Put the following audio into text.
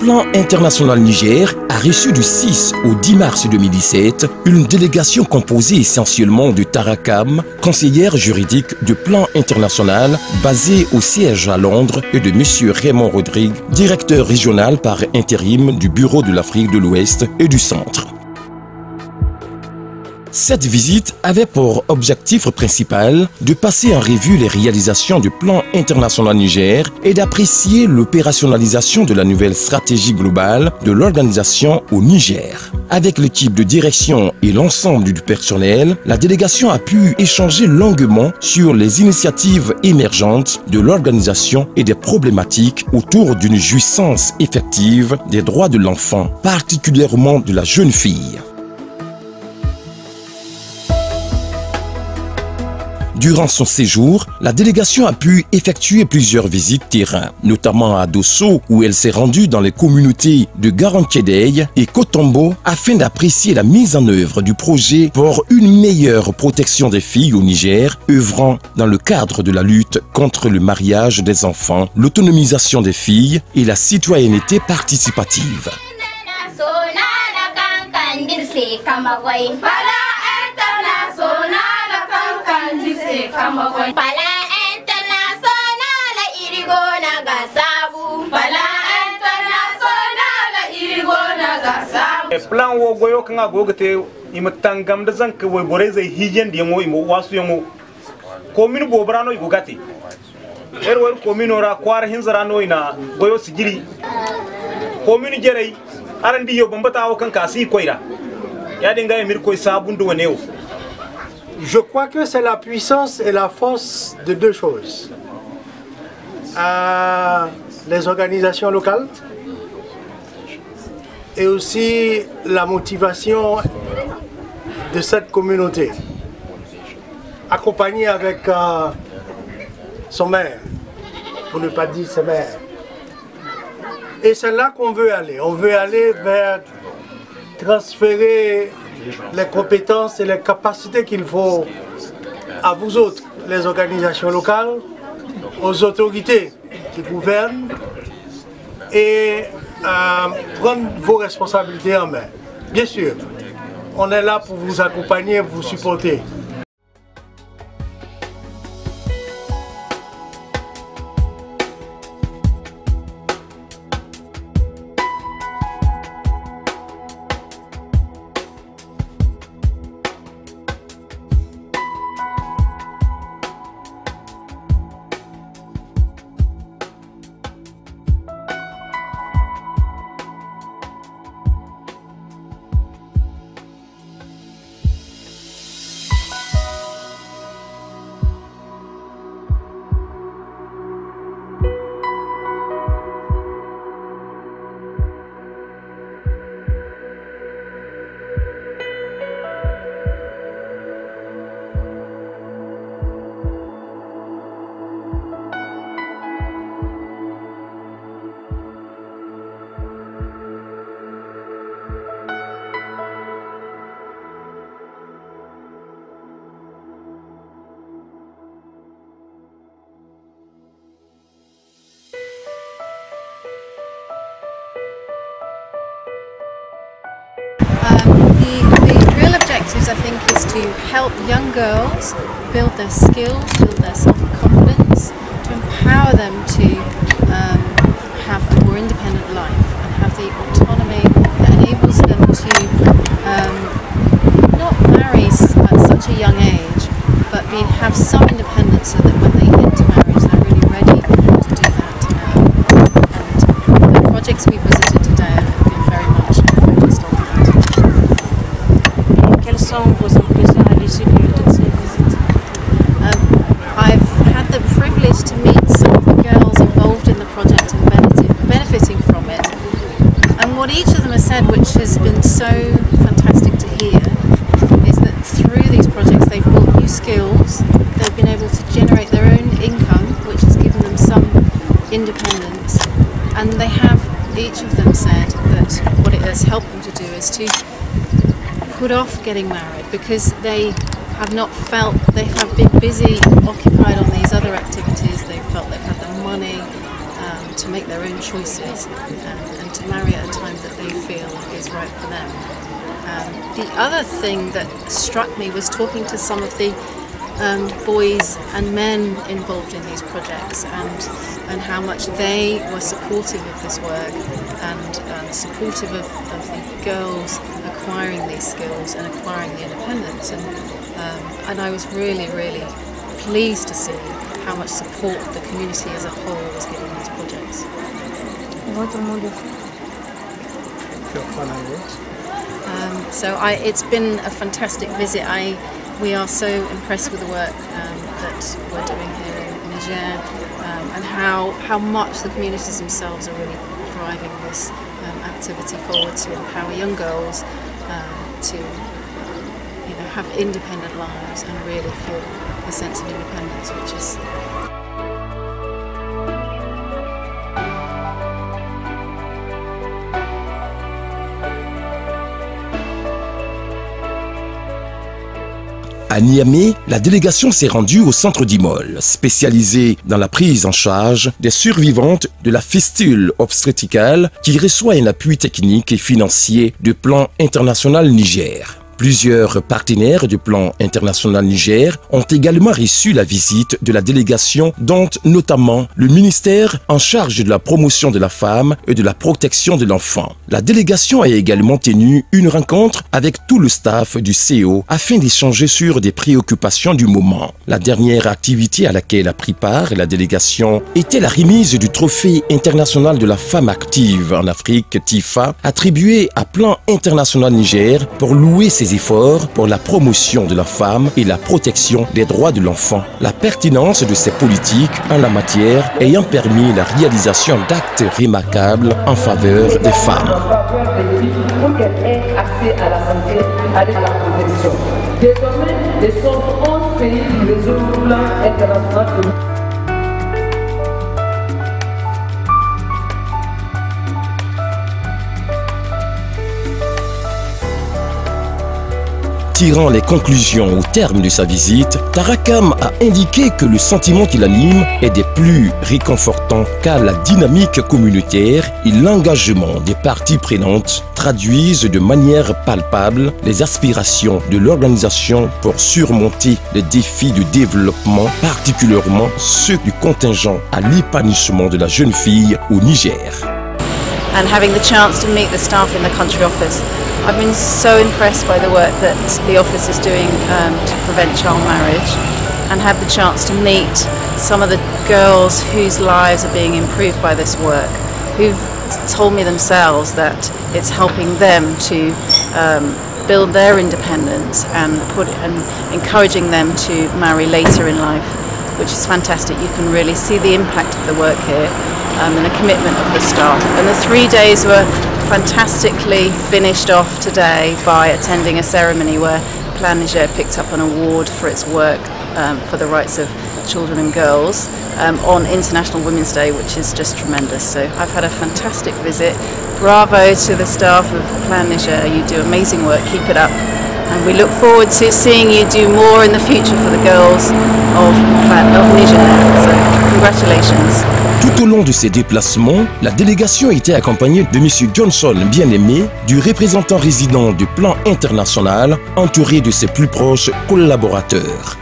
plan international Niger a reçu du 6 au 10 mars 2017 une délégation composée essentiellement de Tarakam, conseillère juridique du plan international basée au siège à Londres, et de M. Raymond Rodrigue, directeur régional par intérim du Bureau de l'Afrique de l'Ouest et du Centre. Cette visite avait pour objectif principal de passer en revue les réalisations du plan international Niger et d'apprécier l'opérationnalisation de la nouvelle stratégie globale de l'organisation au Niger. Avec l'équipe de direction et l'ensemble du personnel, la délégation a pu échanger longuement sur les initiatives émergentes de l'organisation et des problématiques autour d'une jouissance effective des droits de l'enfant, particulièrement de la jeune fille. Durant son séjour, la délégation a pu effectuer plusieurs visites terrain, notamment à Dosso, où elle s'est rendue dans les communautés de Garankedei et Kotombo afin d'apprécier la mise en œuvre du projet pour une meilleure protection des filles au Niger, œuvrant dans le cadre de la lutte contre le mariage des enfants, l'autonomisation des filles et la citoyenneté participative. Plan wo goyo kanga gogete imatangam da zanka wo boreze hijen di mo imo wasu yamo kominu bobrano igogati erwer kominu ra kwar hinzarano ina goyo sigiri kominu jerei arandi yo bambata wo kanka si koira ya dinga emir koy sabundu waneo. Je crois que c'est la puissance et la force de deux choses. Les organisations locales et aussi la motivation de cette communauté, accompagnée avec son maire, pour ne pas dire ses maires. Et c'est là qu'on veut aller. On veut aller vers transférer les compétences et les capacités qu'il faut à vous autres, les organisations locales, aux autorités qui gouvernent, et prendre vos responsabilités en main. Bien sûr, on est là pour vous accompagner, vous supporter. The real objectives, I think, is to help young girls build their skills, build their self-confidence, to empower them to have a more independent life and have the autonomy that enables them to not marry at such a young age, but have some independence so that when they enter marriage they're really ready to do that. And the projects we visited today have been very much focused on that. Quelles sont vos impressions à l'issue de toutes ces visites? I've had the privilege to meet some of the girls involved in the project and benefiting from it. And what each of them has said, which has been so fantastic to hear, is that through these projects they've built new skills, they've been able to generate their own income, which has given them some independence. And they have, each of them said that what it has helped them to do is to put off getting married, because they have not felt, they have been busy, occupied on these other activities, they felt they've had the money, to make their own choices and to marry at a time that they feel is right for them. The other thing that struck me was talking to some of the boys and men involved in these projects and how much they were supportive of this work and supportive of the girls acquiring these skills and acquiring the independence. And I was really, really pleased to see how much support the community as a whole was giving these projects. It's been a fantastic visit. We are so impressed with the work that we're doing here in Niger and how much the communities themselves are really driving this activity forward to empower young girls to have independent lives and really feel a sense of independence, which is À Niamey, la délégation s'est rendue au centre d'Imol, spécialisé dans la prise en charge des survivantes de la fistule obstétricale qui reçoit un appui technique et financier du Plan International Niger. Plusieurs partenaires du Plan International Niger ont également reçu la visite de la délégation, dont notamment le ministère en charge de la promotion de la femme et de la protection de l'enfant. La délégation a également tenu une rencontre avec tout le staff du CO afin d'échanger sur des préoccupations du moment. La dernière activité à laquelle a pris part la délégation était la remise du Trophée international de la femme active en Afrique, TIFA, attribué à Plan International Niger pour louer ses efforts pour la promotion de la femme et la protection des droits de l'enfant. La pertinence de ces politiques en la matière ayant permis la réalisation d'actes remarquables en faveur des femmes. Pour qu'elles aient accès à la santé, à la protection. Désormais, les 11 pays du réseau Plan International. Tirant les conclusions au terme de sa visite, Tarakam a indiqué que le sentiment qui l'anime est des plus réconfortants car la dynamique communautaire et l'engagement des parties prenantes traduisent de manière palpable les aspirations de l'organisation pour surmonter les défis du développement, particulièrement ceux du contingent à l'épanouissement de la jeune fille au Niger. And having the chance to meet the staff in the country office. I've been so impressed by the work that the office is doing to prevent child marriage, and had the chance to meet some of the girls whose lives are being improved by this work, who've told me themselves that it's helping them to build their independence and encouraging them to marry later in life, which is fantastic. You can really see the impact of the work here and the commitment of the staff. And the 3 days were fantastically finished off today by attending a ceremony where Plan Niger picked up an award for its work for the rights of children and girls on International Women's Day, which is just tremendous. So I've had a fantastic visit. Bravo to the staff of Plan Niger. You do amazing work. Keep it up. And we look forward to seeing you do more in the future for the girls of Niger. So congratulations. Tout au long de ces déplacements, la délégation était accompagnée de M. Johnson Bien-Aimé, du représentant résident du Plan International, entouré de ses plus proches collaborateurs.